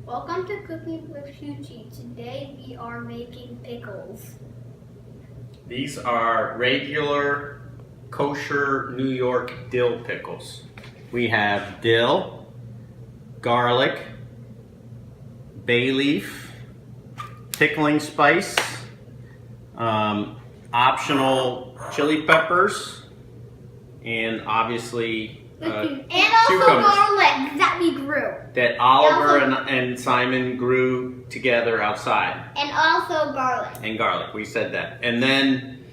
Welcome to Cooking with Shuchi. Today we are making pickles. These are regular kosher New York dill pickles. We have dill, garlic, bay leaf, pickling spice, optional chili peppers, and obviously And also cucumbers garlic that we grew. that Oliver and Simon grew together outside. And also garlic. And garlic, we said that. And then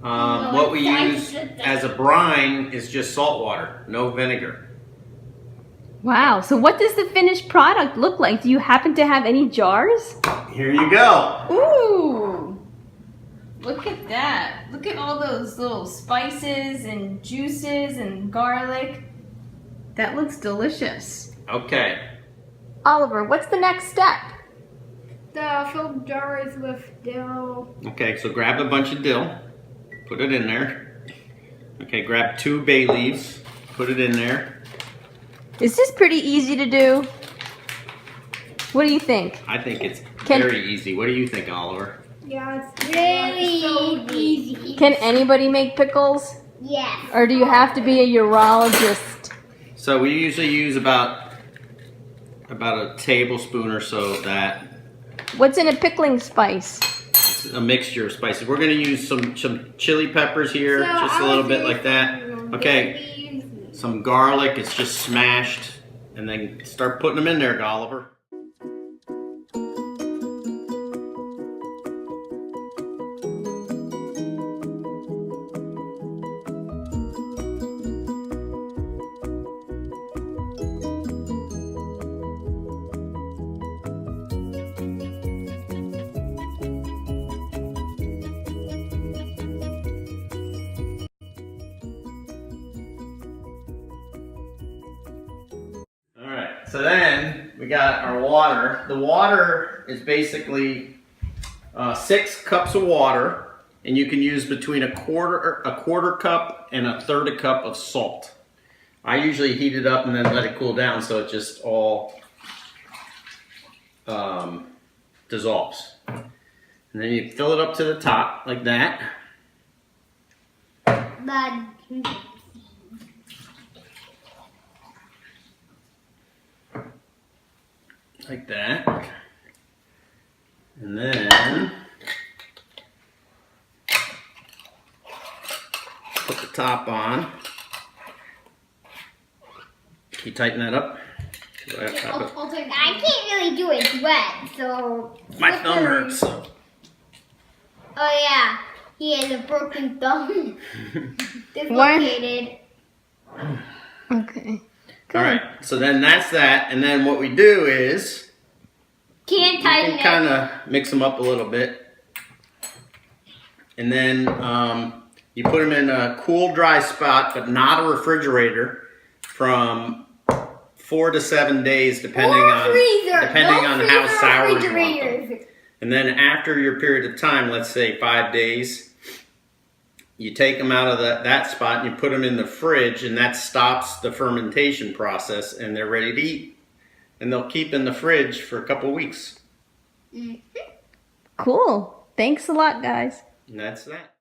what we use as a brine is just salt water, no vinegar. Wow, so what does the finished product look like? Do you happen to have any jars? Here you go. Ooh, look at that. Look at all those little spices and juices and garlic. That looks delicious. Okay. Oliver, what's the next step? Fill jars with dill. Okay, so grab a bunch of dill, put it in there. Okay, grab 2 bay leaves, put it in there. Is this pretty easy to do? What do you think? I think it's very easy. What do you think, Oliver? Yeah, it's really so easy. Can anybody make pickles? Yes. Or do you have to be a urologist? So we usually use about a tablespoon or so of that. What's in a pickling spice? It's a mixture of spices. We're going to use some chili peppers here, just a little bit like that. Okay, some garlic. It's just smashed. And then start putting them in there, Oliver. So then we got our water. The water is basically 6 cups of water, and you can use between a quarter cup and a third a cup of salt. I usually heat it up and then let it cool down so it just all dissolves. And then you fill it up to the top like that. Like that. And then put the top on. Can you tighten that up? I can't really do it wet, so... My thumb hurts. Oh yeah, he has a broken thumb. Dislocated. Okay. All right, so then that's that, and then what we do is you can kind of mix them up a little bit, and then you put them in a cool, dry spot, but not a refrigerator, from 4 to 7 days, depending on how sour you want them. And then after your period of time, let's say 5 days. You take them out of that spot and you put them in the fridge, and that stops the fermentation process, and they're ready to eat. And they'll keep in the fridge for a couple of weeks. Cool. Thanks a lot, guys. And that's that.